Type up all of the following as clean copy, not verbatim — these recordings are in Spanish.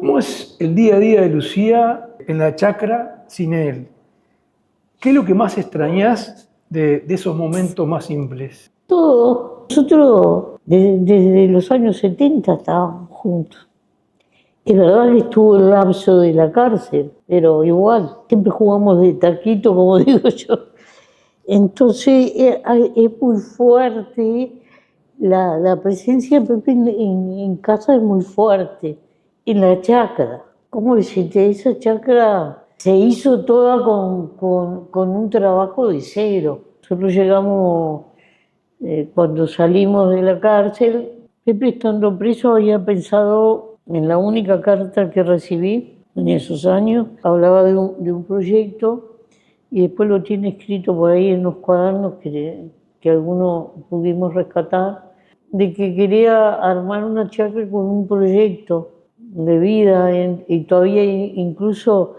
¿Cómo es el día a día de Lucía en la chacra sin él? ¿Qué es lo que más extrañás de esos momentos más simples? Todo. Nosotros desde los años 70 estábamos juntos. Es verdad que estuvo el lapso de la cárcel, pero igual, siempre jugamos de taquito, como digo yo. Entonces es muy fuerte, la presencia de Pepe en casa es muy fuerte, en la chacra. ¿Cómo decirte? Esa chacra se hizo toda con un trabajo de cero. Nosotros llegamos, cuando salimos de la cárcel, Pepe estando preso había pensado en la única carta que recibí en esos años, hablaba de un proyecto y después lo tiene escrito por ahí en los cuadernos que algunos pudimos rescatar, de que quería armar una chacra con un proyecto de vida y todavía incluso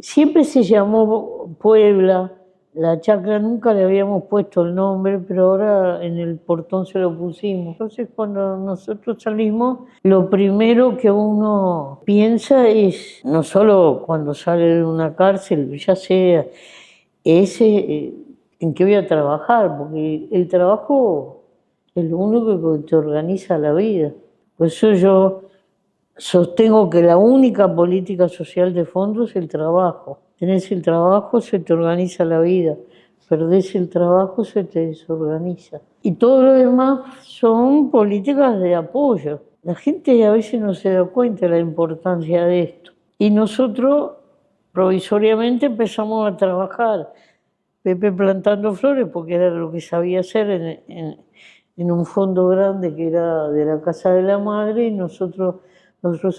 siempre se llamó Puebla. La chacra nunca le habíamos puesto el nombre, pero ahora en el portón se lo pusimos. Entonces cuando nosotros salimos, lo primero que uno piensa es, no solo cuando sale de una cárcel, ya sea en qué voy a trabajar, porque el trabajo es lo único que te organiza la vida. Por eso yo sostengo que la única política social de fondo es el trabajo. Tenés el trabajo, se te organiza la vida. Perdés el trabajo, se te desorganiza. Y todo lo demás son políticas de apoyo. La gente a veces no se da cuenta de la importancia de esto. Y nosotros provisoriamente empezamos a trabajar. Pepe plantando flores, porque era lo que sabía hacer en un fondo grande que era de la Casa de la Madre, y nosotros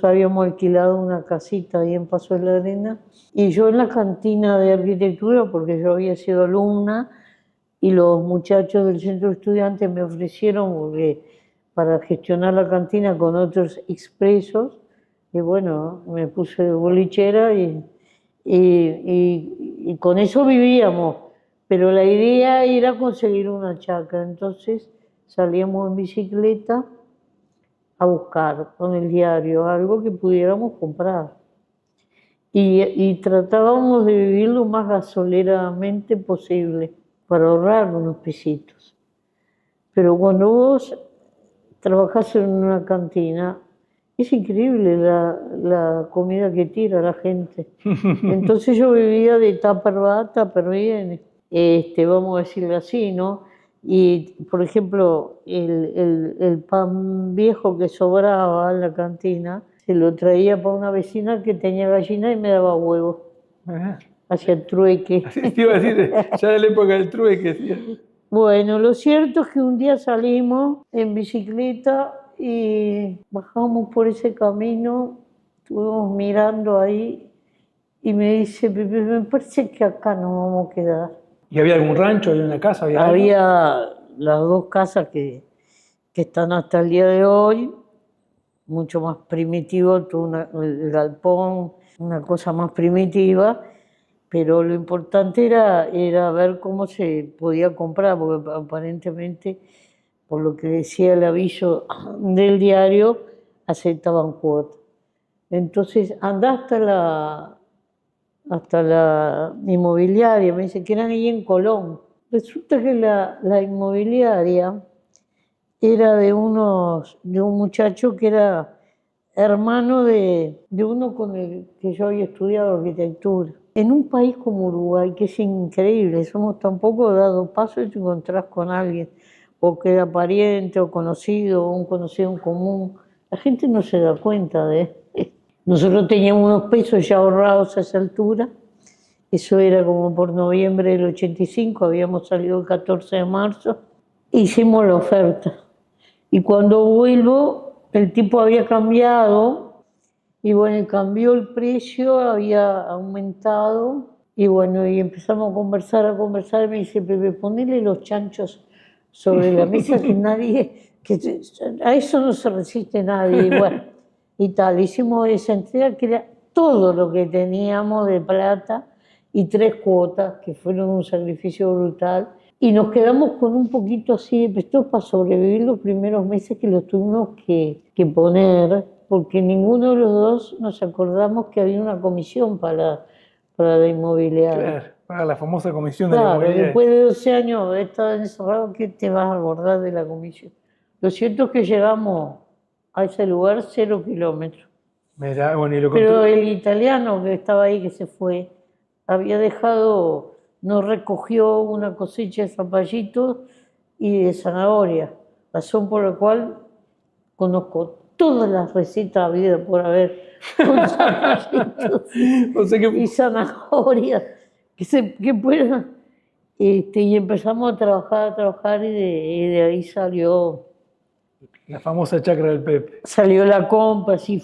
habíamos alquilado una casita ahí en Paso de la Arena, y yo en la cantina de arquitectura, porque yo había sido alumna, y los muchachos del centro de estudiantes me ofrecieron para gestionar la cantina con otros expresos, y bueno, me puse bolichera y con eso vivíamos. Pero la idea era conseguir una chacra, entonces salíamos en bicicleta a buscar con el diario algo que pudiéramos comprar. Y tratábamos de vivir lo más gasoleramente posible para ahorrar unos pesitos. Pero cuando vos trabajás en una cantina, es increíble la comida que tira la gente. Entonces yo vivía de tupper va, tupper viene. Vamos a decirlo así, ¿no? Y, por ejemplo, el pan viejo que sobraba en la cantina, se lo traía para una vecina que tenía gallina y me daba huevos. Hacía trueque. Así te iba a decir, ya de la época del trueque. ¿Sí? Bueno, lo cierto es que un día salimos en bicicleta y bajamos por ese camino, estuvimos mirando ahí y me dice, Pepe, me parece que acá nos vamos a quedar. ¿Y había algún rancho, había una casa? Había las dos casas que están hasta el día de hoy, mucho más primitivo, el galpón, una cosa más primitiva, pero lo importante era ver cómo se podía comprar, porque aparentemente, por lo que decía el aviso del diario, aceptaban cuotas. Entonces andá hasta la inmobiliaria, me dice que eran ahí en Colón. Resulta que la inmobiliaria era de un muchacho que era hermano de uno con el que yo había estudiado arquitectura. En un país como Uruguay, que es increíble, somos tan poco dados paso y te encontrás con alguien, o que era pariente, o conocido, o un conocido en común. La gente no se da cuenta de esto. Nosotros teníamos unos pesos ya ahorrados a esa altura. Eso era como por noviembre del 85, habíamos salido el 14 de marzo. Hicimos la oferta. Y cuando vuelvo, el tipo había cambiado. Y bueno, cambió el precio, había aumentado. Y bueno, y empezamos a conversar. Y me dice, Pepe, ponele los chanchos sobre la mesa a eso no se resiste nadie. Y bueno, y tal, hicimos esa entrega que era todo lo que teníamos de plata y 3 cuotas, que fueron un sacrificio brutal. Y nos quedamos con un poquito así de pesto para sobrevivir los primeros meses que los tuvimos que poner. porque ninguno de los dos nos acordamos que había una comisión para la inmobiliaria. Claro, para la famosa comisión de la Claro, inmobiliaria. después de 12 años de estar encerrado, ¿qué te vas a acordar de la comisión? Lo cierto es que llegamos a ese lugar 0 kilómetros. Mirá, bueno, y lo Pero contó. el italiano que estaba ahí, que se fue, había dejado, nos recogió una cosecha de zapallitos y de zanahoria, razón por la cual conozco todas las recetas habidas por haber con zapallitos O sea que y zanahoria que puedan. Y empezamos a trabajar y de ahí la famosa chacra del Pepe. salió la compra, así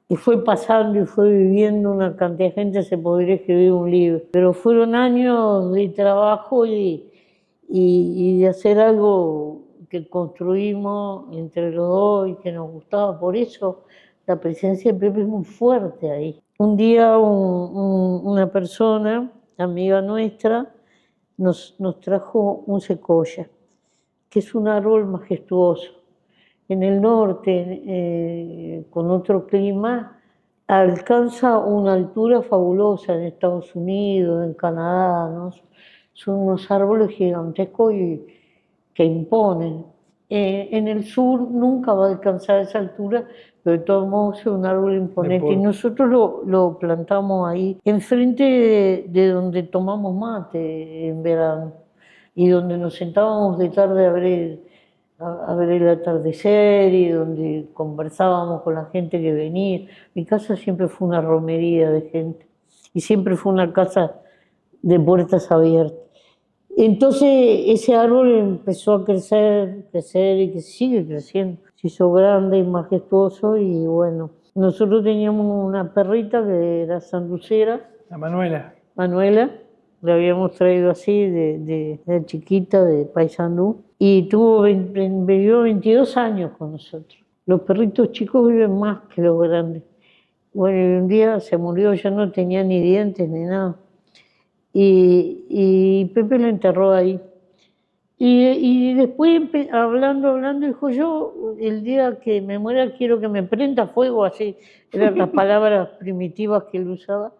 y fue pasando y fue viviendo una cantidad de gente, se podría escribir un libro. Pero fueron años de trabajo y de hacer algo que construimos entre los dos y que nos gustaba. Por eso la presencia de Pepe es muy fuerte ahí. Un día una persona, amiga nuestra, nos trajo un secoya, que es un árbol majestuoso. En el norte, con otro clima, alcanza una altura fabulosa en Estados Unidos, en Canadá, ¿no? Son unos árboles gigantescos y que imponen. En el sur nunca va a alcanzar esa altura, pero de todos modos es un árbol imponente. Y nosotros lo plantamos ahí, enfrente de donde tomamos mate en verano y donde nos sentábamos de tarde a ver el atardecer y donde conversábamos con la gente que venía. Mi casa siempre fue una romería de gente y siempre fue una casa de puertas abiertas. Entonces ese árbol empezó a crecer y que sigue creciendo. Se hizo grande y majestuoso y bueno, nosotros teníamos una perrita que era sanducera, La Manuela. Manuela, la habíamos traído así de chiquita, de Paysandú, y vivió 22 años con nosotros. Los perritos chicos viven más que los grandes. Bueno, y un día se murió, ya no tenía ni dientes ni nada. Y Pepe lo enterró ahí. Y después, hablando, dijo, yo el día que me muera quiero que me prenda fuego, así, eran las palabras primitivas que él usaba,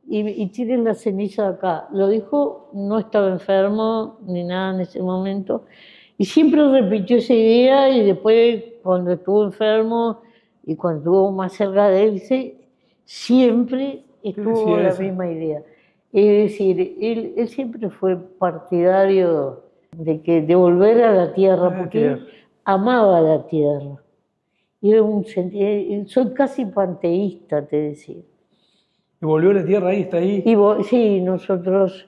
y tiren la ceniza acá. Lo dijo, no estaba enfermo ni nada en ese momento, y siempre repitió esa idea, y después cuando estuvo enfermo y cuando estuvo más cerca de él, siempre estuvo la misma idea. Es decir, él siempre fue partidario de volver a la tierra, porque él amaba la tierra. Soy casi panteísta, te decía. Y volvió a la tierra ahí, está ahí. Sí, nosotros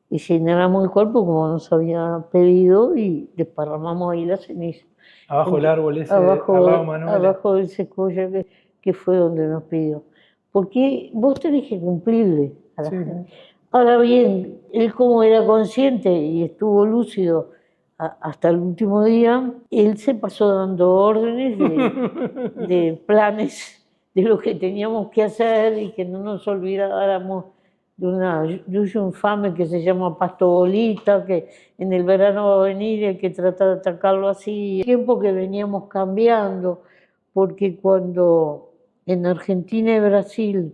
incineramos el cuerpo como nos había pedido y desparramamos ahí la ceniza. Abajo el árbol ese, abajo del secoya que fue donde nos pidió. Porque vos tenés que cumplirle a la gente. Ahora bien, él como era consciente y estuvo lúcido hasta el último día, él se pasó dando órdenes de planes de lo que teníamos que hacer y que no nos olvidáramos de una yuya infame que se llama Pasto Bolita, que en el verano va a venir y hay que tratar de atacarlo así. Tiempo que veníamos cambiando, porque cuando en Argentina y Brasil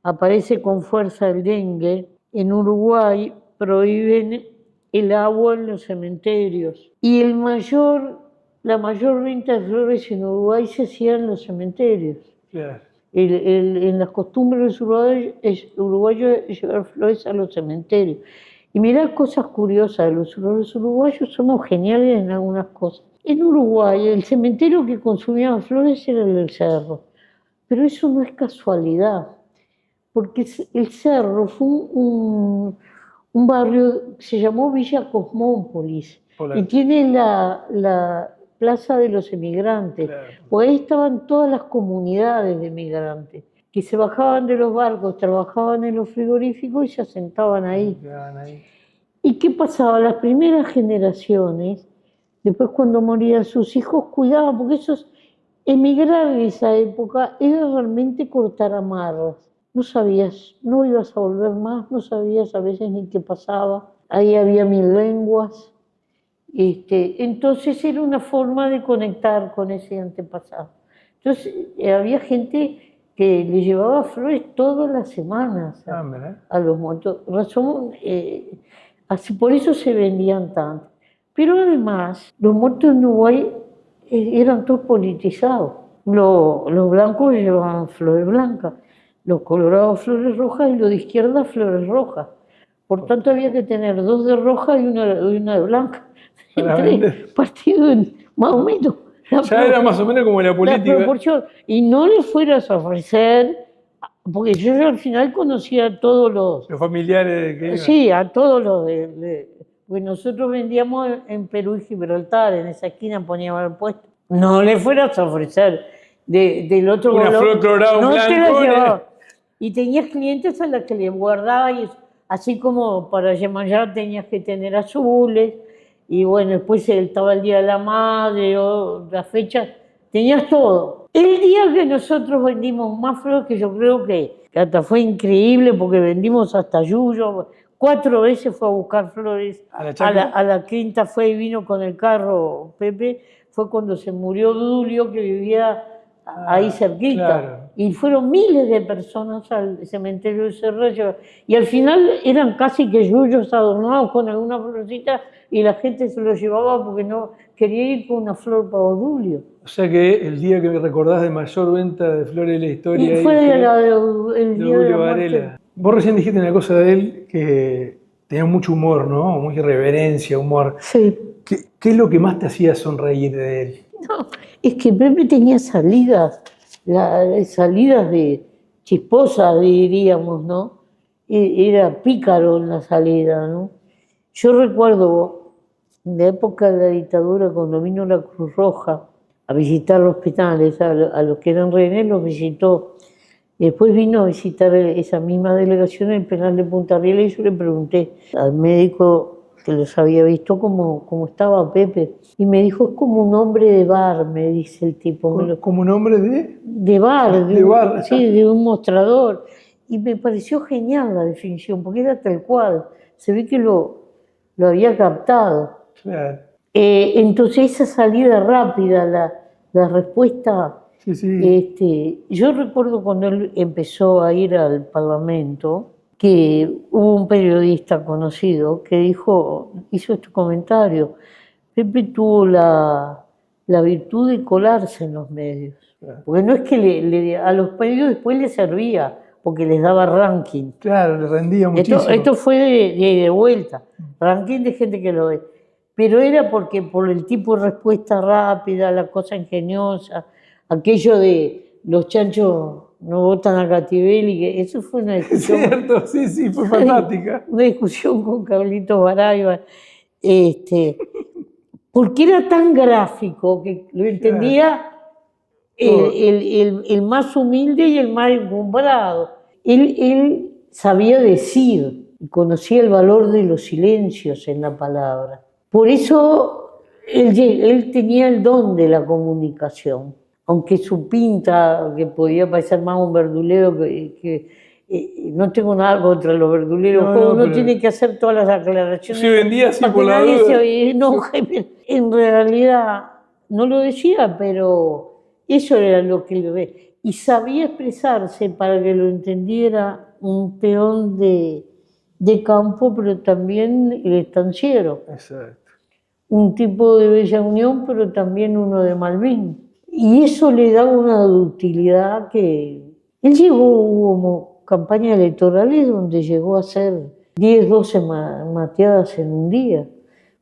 aparece con fuerza el dengue, en Uruguay prohíben el agua en los cementerios. Y la mayor venta de flores en Uruguay se hacía en los cementerios. Claro. En las costumbres uruguayos es llevar flores a los cementerios. Y mirá cosas curiosas, los uruguayos somos geniales en algunas cosas. En Uruguay el cementerio que consumía flores era el del Cerro, pero eso no es casualidad, porque el Cerro fue un barrio que se llamó Villa Cosmópolis y tiene la Plaza de los Emigrantes, porque ahí estaban todas las comunidades de emigrantes que se bajaban de los barcos, trabajaban en los frigoríficos y se asentaban ahí. ¿Y qué pasaba? Las primeras generaciones, después cuando morían sus hijos, cuidaban, porque emigrar en esa época era realmente cortar amarras. No sabías, no ibas a volver más, no sabías a veces ni qué pasaba. Ahí había 1000 lenguas. Entonces era una forma de conectar con ese antepasado. Entonces había gente que le llevaba flores todas las semanas Mirá. a los muertos. Así, por eso se vendían tanto. Pero además, los muertos en Uruguay eran todos politizados. Los blancos llevaban flores blancas, los colorados flores rojas y los de izquierda flores rojas. Por tanto, había que tener 2 de roja y una de blanca. Entre partidos, más o menos. Ya era más o menos como la política. La proporción. Y no le fueras a ofrecer, porque yo al final conocía a todos los familiares que iban. Sí, a todos los pues nosotros vendíamos en Perú y Gibraltar, en esa esquina poníamos el puesto. No le fueras a ofrecer del otro una color, flor colorada, no blanco, te la llevaba. Y tenías clientes a las que les guardaba, y así como para Yemayá tenías que tener azules, y bueno, después estaba el Día de la Madre o la fecha, tenías todo. El día que nosotros vendimos más flores, que yo creo que hasta fue increíble porque vendimos hasta yuyo, 4 veces fue a buscar flores a la quinta, fue y vino con el carro Pepe, fue cuando se murió Dulio, que vivía ahí cerquita. Claro. Y fueron miles de personas al cementerio de Serrallo. Y al final eran casi que yuyos adornados con alguna florcita y la gente se los llevaba porque no quería ir con una flor para Dulio. O sea que el día que me recordás de mayor venta de flores de la historia... Y fue el día de la muerte. Vos recién dijiste una cosa de él que tenía mucho humor, ¿no? Mucha irreverencia, humor. Sí. ¿Qué es lo que más te hacía sonreír de él? No, es que Pepe tenía salidas de chisposas, diríamos, ¿no? Era pícaro en la salida, ¿no? Yo recuerdo, en la época de la dictadura, cuando vino la Cruz Roja a visitar los hospitales, a los que eran rehenes los visitó. Y después vino a visitar esa misma delegación en el penal de Punta Riela y yo le pregunté al médico que los había visto cómo estaba Pepe. Y me dijo, es como un hombre de bar, me dice el tipo. ¿Como un hombre de? De bar. De bar. Sí, de un mostrador. Y me pareció genial la definición, porque era tal cual. Se ve que lo había captado. Claro. Entonces esa salida rápida, la respuesta... Sí. Yo recuerdo cuando él empezó a ir al Parlamento, que hubo un periodista conocido que hizo este comentario. Pepe tuvo la virtud de colarse en los medios. Porque no es que a los medios después les servía, porque les daba ranking. Claro, le rendía muchísimo. Esto fue de vuelta, ranking de gente que lo ve. Pero era porque por el tipo de respuesta rápida, la cosa ingeniosa, aquello de los chanchos no votan a Cativelli, que eso fue una discusión. Cierto, sí, fue fantástica. Una discusión con Carlitos Barayba, porque era tan gráfico que lo entendía el más humilde y el más encumbrado. Él sabía decir, conocía el valor de los silencios en la palabra. Por eso él tenía el don de la comunicación. Aunque su pinta, que podía parecer más un verdulero, que no tengo nada contra los verduleros, uno tiene que hacer todas las aclaraciones. Se vendía así por la nadie duda. se oye, no, en realidad no lo decía, pero eso era lo que le ve. Y sabía expresarse para que lo entendiera un peón de campo, pero también el estanciero. Exacto. Un tipo de Bella Unión, pero también uno de Malvin. Y eso le da una ductilidad que... Él hubo campañas electorales donde llegó a hacer 10, 12 mateadas en un día.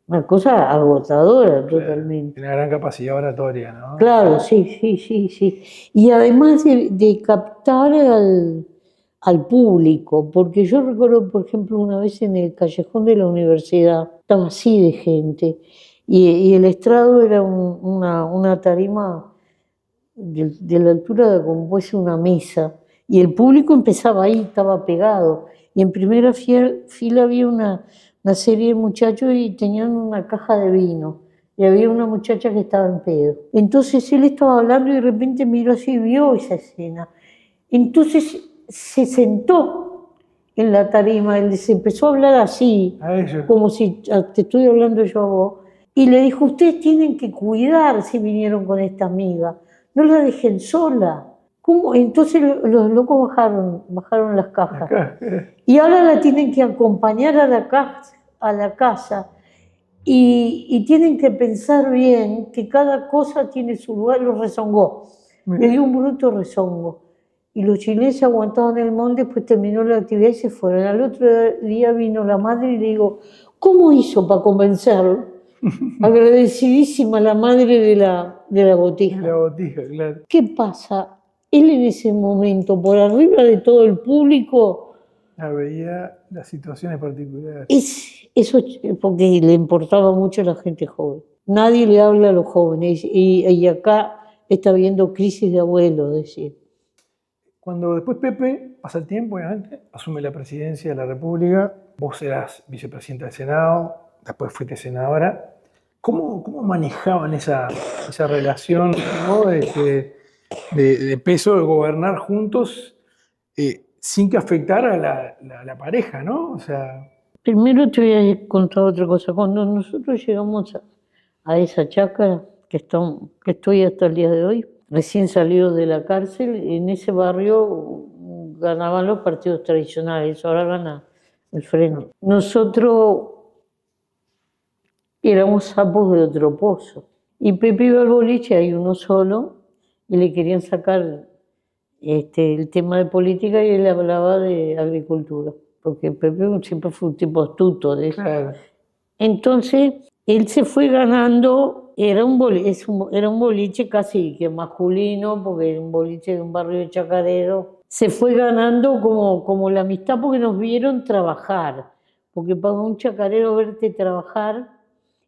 Una cosa agotadora totalmente. Tiene una gran capacidad oratoria, ¿no? Claro, sí. Y además de captar al público, porque yo recuerdo, por ejemplo, una vez en el callejón de la universidad, estaba así de gente, y el estrado era una tarima de la altura de como fuese una mesa, y el público empezaba ahí, estaba pegado, y en primera fila había una serie de muchachos y tenían una caja de vino, y había una muchacha que estaba en pedo. Entonces él estaba hablando y de repente miró así y vio esa escena. Entonces se sentó en la tarima, él se empezó a hablar así, como si te estoy hablando yo a vos, y le dijo, ustedes tienen que cuidar si vinieron con esta amiga. no la dejen sola. ¿Cómo? Entonces los locos bajaron las cajas. Acá, Y ahora la tienen que acompañar a la casa y tienen que pensar bien que cada cosa tiene su lugar. Los rezongó, le dio un bruto rezongo. Y los chilenos aguantaban el molde, después terminó la actividad y se fueron. Al otro día vino la madre y le digo, ¿cómo hizo para convencerlo? Agradecidísima la madre de la botija. la botija, claro. ¿Qué pasa? Él en ese momento, por arriba de todo el público, Veía las situaciones particulares. eso porque le importaba mucho a la gente joven. Nadie le habla a los jóvenes y acá está habiendo crisis de abuelos, decir. Cuando después Pepe, pasa el tiempo, obviamente, asume la presidencia de la República, vos serás vicepresidenta del Senado, después fuiste senadora. ¿Cómo manejaban esa relación, ¿no? de peso de gobernar juntos sin que afectara a la pareja, ¿no? O sea, Primero te voy a contar otra cosa. Cuando nosotros llegamos a esa chacra que estoy hasta el día de hoy, recién salido de la cárcel, en ese barrio ganaban los partidos tradicionales, ahora gana el Frente. Nosotros éramos sapos de otro pozo. Y Pepe iba al boliche, hay uno solo, y le querían sacar el tema de política y él hablaba de agricultura, porque Pepe siempre fue un tipo astuto de eso. claro. Entonces, él se fue ganando, era un boliche casi que masculino, porque era un boliche de un barrio de chacarero. Se fue ganando como la amistad porque nos vieron trabajar, porque para un chacarero verte trabajar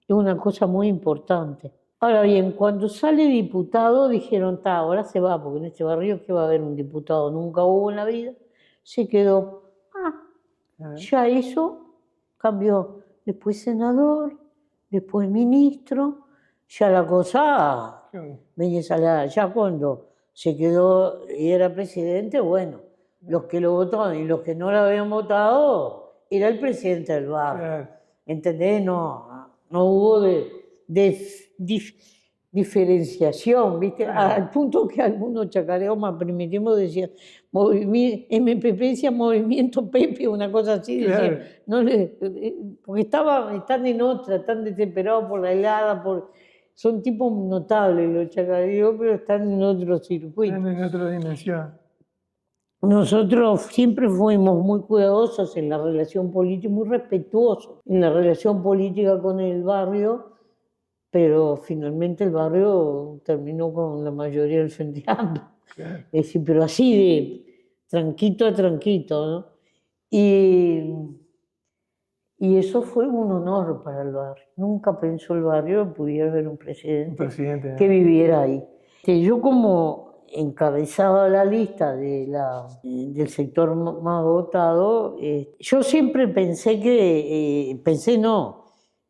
es una cosa muy importante. Ahora bien, cuando sale diputado dijeron, ahora se va, porque en este barrio que va a haber un diputado, nunca hubo en la vida, se quedó, ya eso cambió. Después senador, después ministro, ya la cosa venía salada. Ya cuando se quedó y era presidente, bueno, los que lo votaban y los que no lo habían votado, era el presidente del barrio. Claro. ¿Entendés? No hubo diferenciación, ¿viste? Al punto que algunos chacareos más primitivos decían, MPP decía Movimiento Pepe, una cosa así, Claro. porque están en otra, están desesperados por la helada, son tipos notables los chacareos, pero están en otro circuito. Están en otra dimensión. Nosotros siempre fuimos muy cuidadosos en la relación política, muy respetuosos en la relación política con el barrio, pero finalmente el barrio terminó con la mayoría del Frente Amplio. Claro. Es decir, pero así de tranquito a tranquito, ¿no? Y eso fue un honor para el barrio. Nunca pensó el barrio que pudiera haber un presidente que viviera ahí. Yo como encabezaba la lista del sector más votado, yo siempre pensé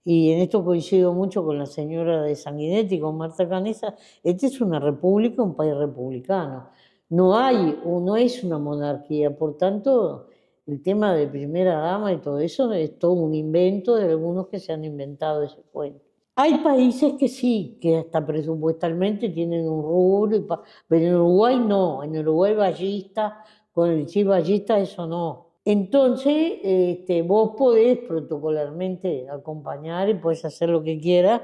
y en esto coincido mucho con la señora de Sanguinetti, con Marta Canessa, esta es una república, un país republicano. No es una monarquía, por tanto, el tema de primera dama y todo eso es todo un invento de algunos que se han inventado ese cuento. Hay países que sí, que hasta presupuestalmente tienen un rubro, pero en Uruguay no, en Uruguay ballista, con el chip ballista eso no. Entonces, vos podés protocolarmente acompañar y podés hacer lo que quieras,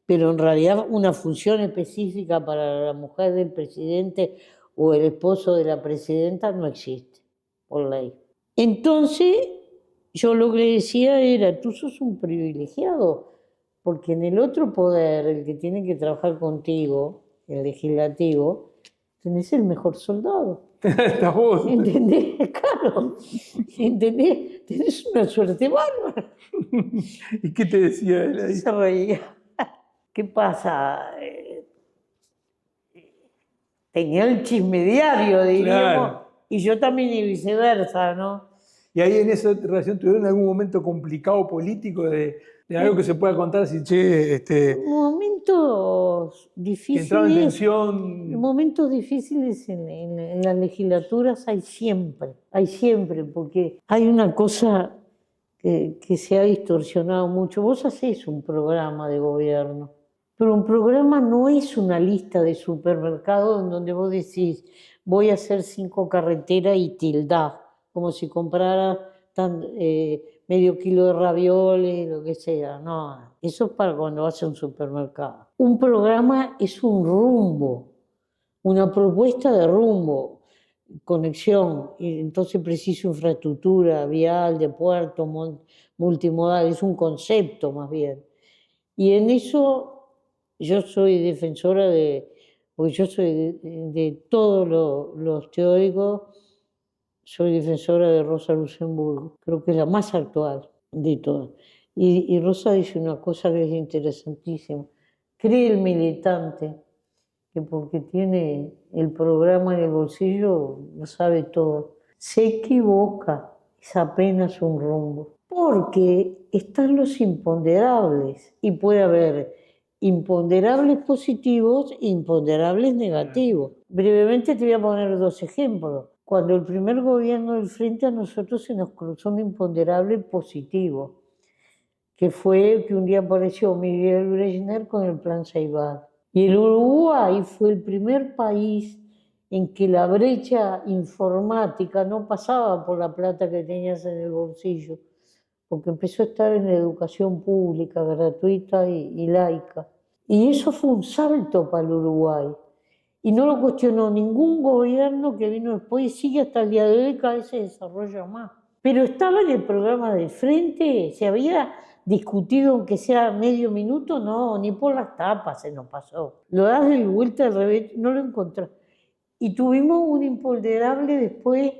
pero en realidad una función específica para la mujer del presidente o el esposo de la presidenta no existe, por ley. Entonces, yo lo que le decía era, tú sos un privilegiado, porque en el otro poder, el que tiene que trabajar contigo, el legislativo, tenés el mejor soldado. Estás vos. ¿Entendés? Claro. ¿Entendés? Tenés una suerte bárbara. ¿Y qué te decía él ahí? Se reía. ¿Qué pasa? Tenía el chisme diario, diríamos, Claro. y yo también y viceversa, ¿no? ¿Y ahí en esa relación tuvieron algún momento complicado político de algo que se pueda contar? Si, Momentos que entraba en difíciles. tensión. Momentos difíciles en las legislaturas hay siempre, porque hay una cosa que se ha distorsionado mucho. Vos hacés un programa de gobierno Pero un programa no es una lista de supermercados en donde vos decís, voy a hacer 5 carreteras y tildás, como si comprara medio kilo de ravioles, lo que sea. No, eso es para cuando vas a un supermercado. Un programa es un rumbo, una propuesta de rumbo, conexión, y entonces preciso infraestructura vial, de puerto, multimodal, es un concepto más bien. Y en eso yo soy defensora porque yo soy de todos los teóricos, soy defensora de Rosa Luxemburgo, creo que es la más actual de todas. Y Rosa dice una cosa que es interesantísima, cree el militante que porque tiene el programa en el bolsillo lo sabe todo. Se equivoca, es apenas un rumbo, porque están los imponderables y puede haber imponderables positivos e imponderables negativos. Brevemente te voy a poner 2 ejemplos. Cuando el primer gobierno del Frente a nosotros se nos cruzó un imponderable positivo, que fue que un día apareció Miguel Brezhnev con el Plan Ceibal. Y el Uruguay fue el primer país en que la brecha informática no pasaba por la plata que tenías en el bolsillo, porque empezó a estar en la educación pública, gratuita y laica. Y eso fue un salto para el Uruguay. Y no lo cuestionó ningún gobierno que vino después y sigue hasta el día de hoy, cada vez se desarrolla más. Pero estaba en el programa del Frente, se había discutido aunque sea medio minuto, no, ni por las tapas se nos pasó. Lo das de vuelta al revés, no lo encontrás. Y tuvimos un imponderable después,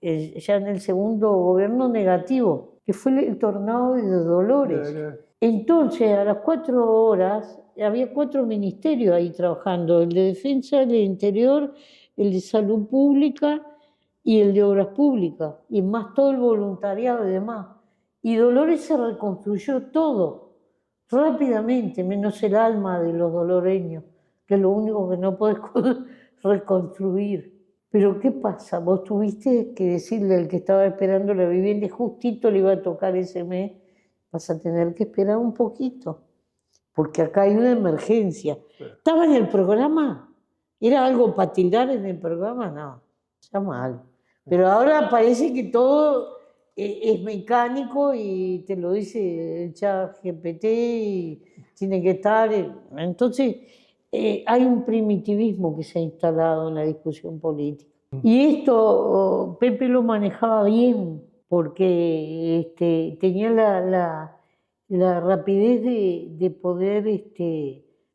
ya en el segundo gobierno negativo, que fue el tornado de Dolores. Entonces, a las 4 horas, había 4 ministerios ahí trabajando, el de Defensa, el de Interior, el de Salud Pública y el de Obras Públicas, y más todo el voluntariado y demás. Y Dolores se reconstruyó todo, rápidamente, menos el alma de los doloreños, que es lo único que no podés reconstruir. Pero ¿qué pasa? Vos tuviste que decirle al que estaba esperando la vivienda y justito le iba a tocar ese mes, vas a tener que esperar un poquito, porque acá hay una emergencia. ¿Estaba en el programa? ¿Era algo para tildar en el programa? No, está mal. Pero ahora parece que todo es mecánico y te lo dice el chat GPT y tiene que estar. Entonces, hay un primitivismo que se ha instalado en la discusión política. Y esto Pepe lo manejaba bien, porque tenía la rapidez de poder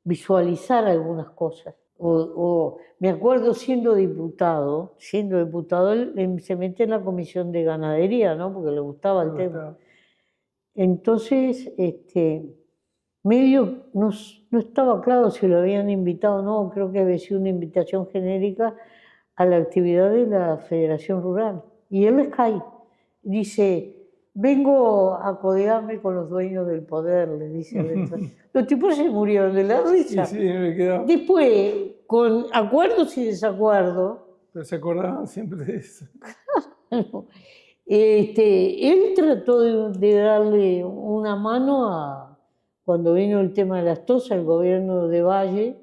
visualizar algunas cosas. Me acuerdo siendo diputado, él se mete en la comisión de ganadería, ¿no? Porque le gustaba el tema. Entonces, medio no estaba claro si lo habían invitado o no, creo que había sido una invitación genérica a la actividad de la Federación Rural. Y él les cae, dice, vengo a codearme con los dueños del poder, le dice. Los tipos se murieron de la risa. Sí, me quedó. Después, con acuerdos y desacuerdos. Pero se acordaban siempre de eso. Él trató de darle una mano cuando vino el tema de las tosas, el gobierno de Valle,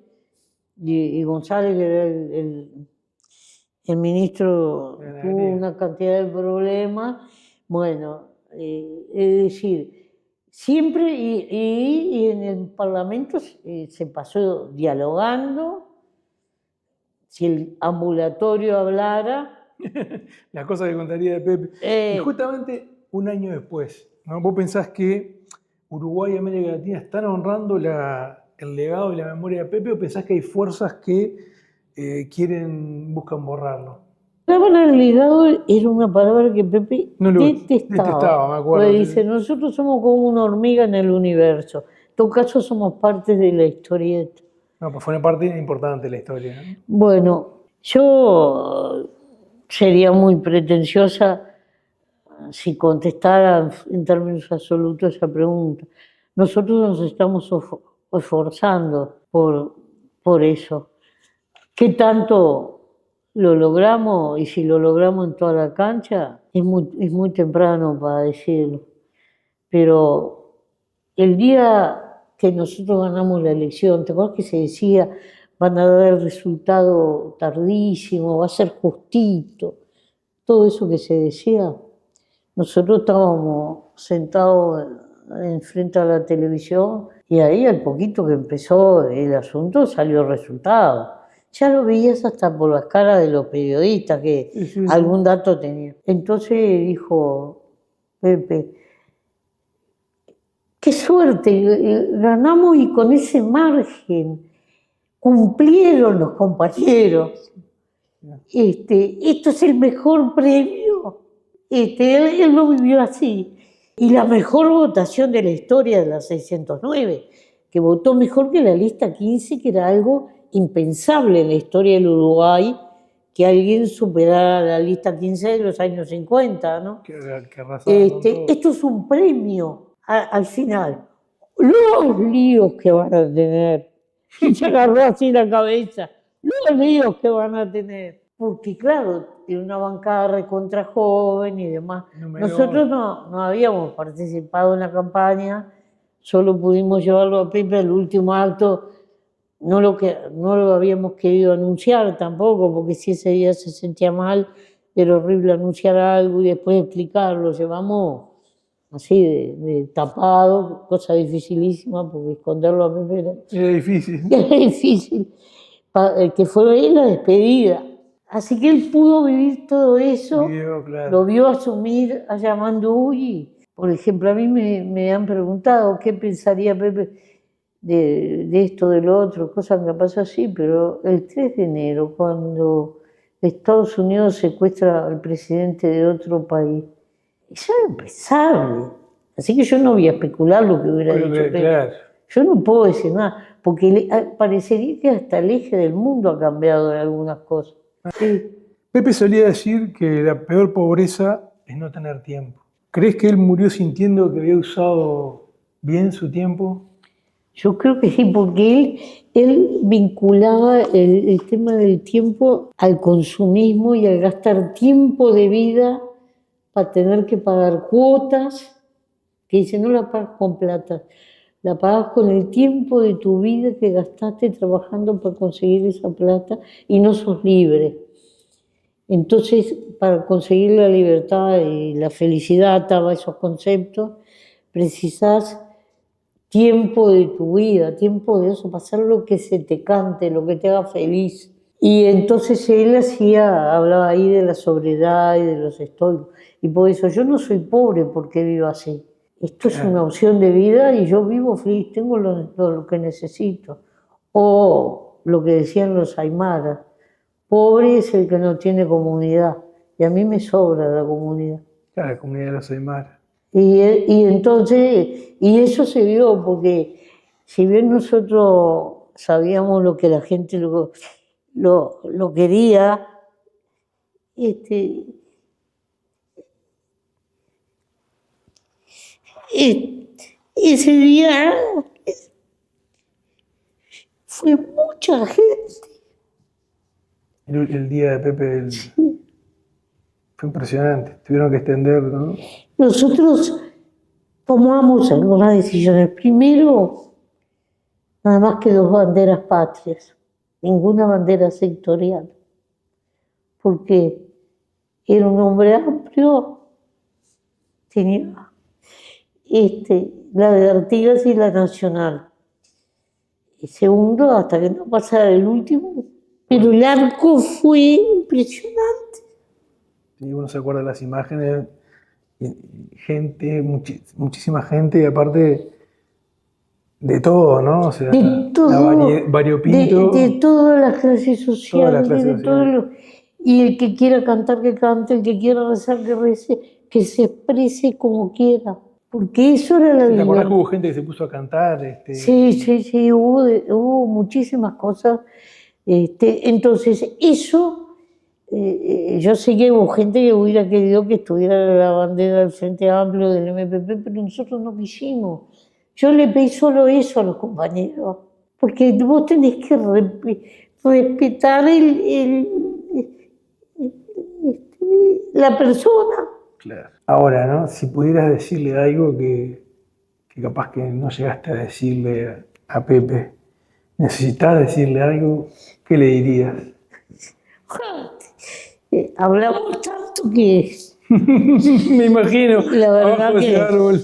y González, que era el ministro, tuvo una cantidad de problemas. Bueno, es decir, siempre, y en el Parlamento se pasó dialogando. Si el ambulatorio hablara. Las cosas que contaría de Pepe. Y justamente un año después, ¿no? ¿Vos pensás que Uruguay y América Latina están honrando el legado y la memoria de Pepe, o pensás que hay fuerzas que buscan borrarlo? La palabra legado era una palabra que Pepe detestaba. Me acuerdo. Porque dice, nosotros somos como una hormiga en el universo. En todo caso, somos parte de la historieta. No, pues fue una parte importante de la historia, ¿no? Bueno, yo sería muy pretenciosa si contestara en términos absolutos esa pregunta. Nosotros nos estamos esforzando por eso. ¿Qué tanto lo logramos? Y si lo logramos en toda la cancha, es muy temprano para decirlo. Pero el día que nosotros ganamos la elección. ¿Te acuerdas que se decía, van a dar el resultado tardísimo, va a ser justito? Todo eso que se decía. Nosotros estábamos sentados enfrente a la televisión y ahí al poquito que empezó el asunto salió el resultado. Ya lo veías hasta por las caras de los periodistas que algún dato tenían. Entonces dijo Pepe, qué suerte, ganamos y con ese margen cumplieron los compañeros. Esto es el mejor premio. Él lo vivió así. Y la mejor votación de la historia de la 609, que votó mejor que la lista 15, que era algo impensable en la historia del Uruguay, que alguien superara la lista 15 de los años 50, ¿no? Que arrasaban con todo. Esto es un premio al final. Los líos que van a tener. Y se agarró así la cabeza. Los líos que van a tener. Porque claro, tiene una bancada recontra joven y demás. Nosotros no habíamos participado en la campaña, solo pudimos llevarlo a Pepe al último acto. No lo habíamos querido anunciar tampoco, porque si ese día se sentía mal, era horrible anunciar algo y después explicarlo. Llevamos así de tapado, cosa dificilísima, porque esconderlo a Pepe era difícil. Era difícil, que fue la despedida. Así que él pudo vivir todo eso, claro. Lo vio asumir a Yamandu y, por ejemplo, a mí me han preguntado qué pensaría Pepe de esto, de lo otro, cosas que pasó así, pero el 3 de enero, cuando Estados Unidos secuestra al presidente de otro país, eso era impensable. Así que yo no voy a especular lo que hubiera dicho Pepe. Claro. Yo no puedo decir nada, porque parecería que hasta el eje del mundo ha cambiado en algunas cosas. Sí. Pepe solía decir que la peor pobreza es no tener tiempo. ¿Crees que él murió sintiendo que había usado bien su tiempo? Yo creo que sí, porque él vinculaba el tema del tiempo al consumismo y al gastar tiempo de vida para tener que pagar cuotas, que dice, no la pagas con plata, la pagas con el tiempo de tu vida que gastaste trabajando para conseguir esa plata y no sos libre. Entonces, para conseguir la libertad y la felicidad, ataba esos conceptos, precisás tiempo de tu vida, tiempo de eso, para hacer lo que se te cante, lo que te haga feliz. Y entonces él hablaba ahí de la sobriedad y de los estoicos. Y por eso yo no soy pobre porque vivo así. Esto es una opción de vida y yo vivo feliz, tengo lo que necesito. O lo que decían los aymaras, pobre es el que no tiene comunidad. Y a mí me sobra la comunidad. Claro, la comunidad de los aymaras. Y entonces, y eso se vio porque si bien nosotros sabíamos lo que la gente lo quería, ese día fue mucha gente. El día de Pepe fue impresionante, tuvieron que extender, ¿no? Nosotros tomamos algunas decisiones. Primero, nada más que 2 banderas patrias, ninguna bandera sectorial, porque era un hombre amplio, tenía la de Artigas y la nacional. Y segundo, hasta que no pasara el último, pero el arco fue impresionante. Sí, uno se acuerda de las imágenes, gente, muchísima gente, y aparte de todo, ¿no? O sea, de todo, variopinto. De todas las clases sociales, y el que quiera cantar, que cante, el que quiera rezar, que rece, que se exprese como quiera. Porque eso era la vida. ¿Te acuerdas que hubo gente que se puso a cantar? Sí, hubo muchísimas cosas. Entonces, eso, yo sé que hubo gente que hubiera querido que estuviera la bandera del Frente Amplio, del MPP, pero nosotros no quisimos. Yo le pedí solo eso a los compañeros, porque vos tenés que respetar la persona. Claro. Ahora, ¿no? Si pudieras decirle algo que que capaz que no llegaste a decirle a Pepe? ¿Necesitas decirle algo? ¿Qué le dirías? Hablamos tanto que Me imagino, la verdad abajo de ese que... árbol.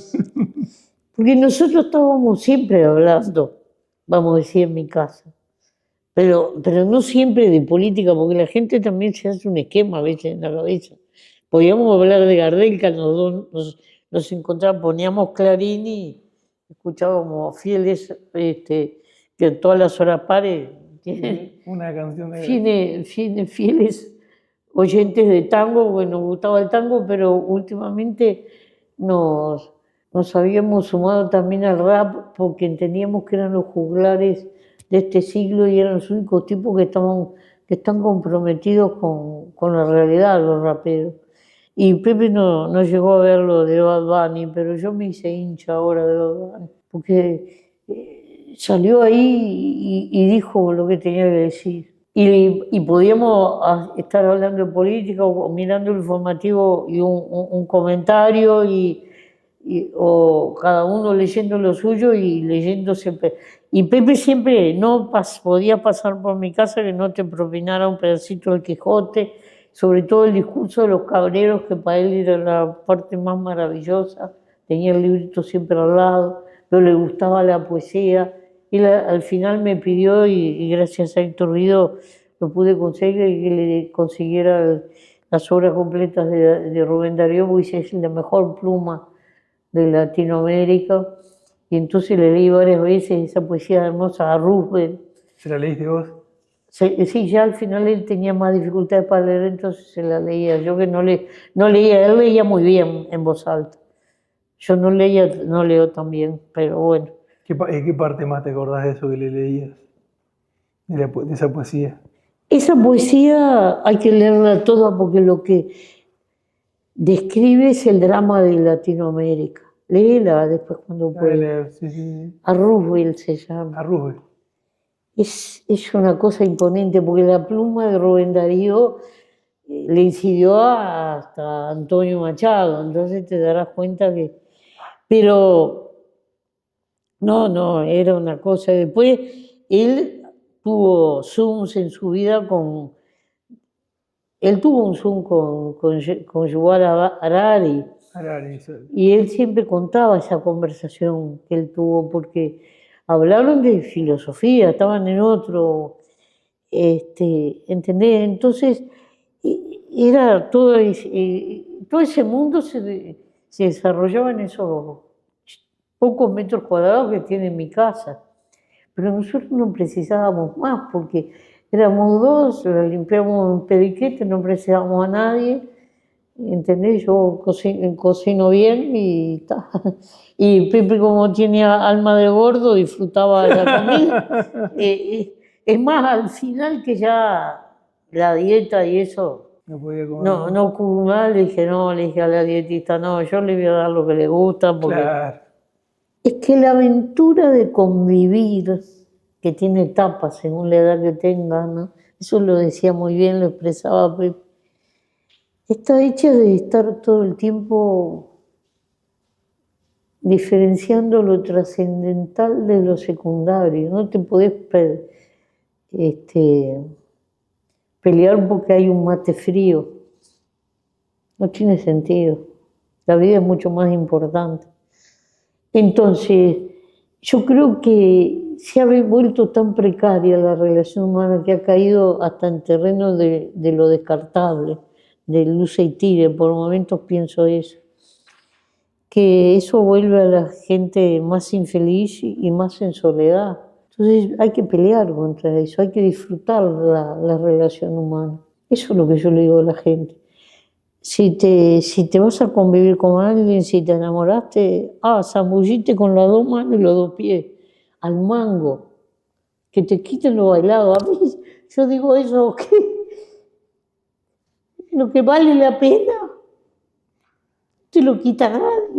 Porque nosotros estábamos siempre hablando, vamos a decir, en mi casa. Pero no siempre de política, porque la gente también se hace un esquema a veces en la cabeza. Podíamos hablar de Gardel, que los dos nos encontrábamos, poníamos Clarín y escuchábamos Fieles, que en todas las horas pares tiene Una canción de... fieles oyentes de tango, porque nos gustaba el tango, pero últimamente nos habíamos sumado también al rap porque entendíamos que eran los juglares de este siglo y eran los únicos tipos que están comprometidos con la realidad, los raperos. Y Pepe no llegó a ver lo de Bad Bunny, pero yo me hice hincha ahora de Bad Bunny, porque salió ahí y dijo lo que tenía que decir. Y podíamos estar hablando de política o mirando el informativo y un comentario o cada uno leyendo lo suyo y leyéndose. Y Pepe siempre no podía pasar por mi casa que no te propinara un pedacito del Quijote, sobre todo el discurso de los cabreros, que para él era la parte más maravillosa. Tenía el librito siempre al lado, pero le gustaba la poesía. Y al final me pidió, y gracias a Héctor Vido lo pude conseguir, que le consiguiera las obras completas de Rubén Darío, porque es la mejor pluma de Latinoamérica. Y entonces le leí varias veces esa poesía hermosa a Roosevelt. ¿Se la leíste vos? Sí, ya al final él tenía más dificultades para leer, entonces se la leía. Yo que no leía, él leía muy bien en voz alta. Yo no leo tan bien, pero bueno. ¿Qué parte más te acordás de eso que le leías? De esa poesía. Esa poesía hay que leerla toda porque lo que describe es el drama de Latinoamérica. Léela después cuando puedas. Sí. A Roosevelt se llama. A Roosevelt. Es una cosa imponente porque la pluma de Rubén Darío le incidió hasta Antonio Machado, entonces te darás cuenta que... Pero no, era una cosa. Después él tuvo Zooms en su vida Él tuvo un Zoom con Yuval Harari. Y él siempre contaba esa conversación que él tuvo, porque hablaron de filosofía, estaban en otro, ¿entendés? Entonces, era todo ese mundo se desarrollaba en esos pocos metros cuadrados que tiene mi casa. Pero nosotros no precisábamos más, porque éramos dos, limpiamos un periquete, no precisábamos a nadie. ¿Entendés? Yo cocino bien y ta. Y Pepe, como tiene alma de gordo, disfrutaba de la comida. Es más, al final que ya la dieta y eso, no podía comer. No comer, le dije a la dietista, no, yo le voy a dar lo que le gusta. Porque claro. Es que la aventura de convivir, que tiene etapas según la edad que tenga, ¿no? Eso lo decía muy bien, lo expresaba Pepe. Está hecha de estar todo el tiempo diferenciando lo trascendental de lo secundario. No te podés pelear porque hay un mate frío. No tiene sentido. La vida es mucho más importante. Entonces, yo creo que se ha vuelto tan precaria la relación humana que ha caído hasta en terreno de lo descartable, de luce y tire. Por momentos pienso eso, que eso vuelve a la gente más infeliz y más en soledad. Entonces hay que pelear contra eso, hay que disfrutar la relación humana. Eso es lo que yo le digo a la gente. Si te vas a convivir con alguien, si te enamoraste, zambullite con las dos manos y los dos pies, al mango, que te quiten lo bailado. A mí, yo digo eso, que lo que vale la pena, te lo quita nadie.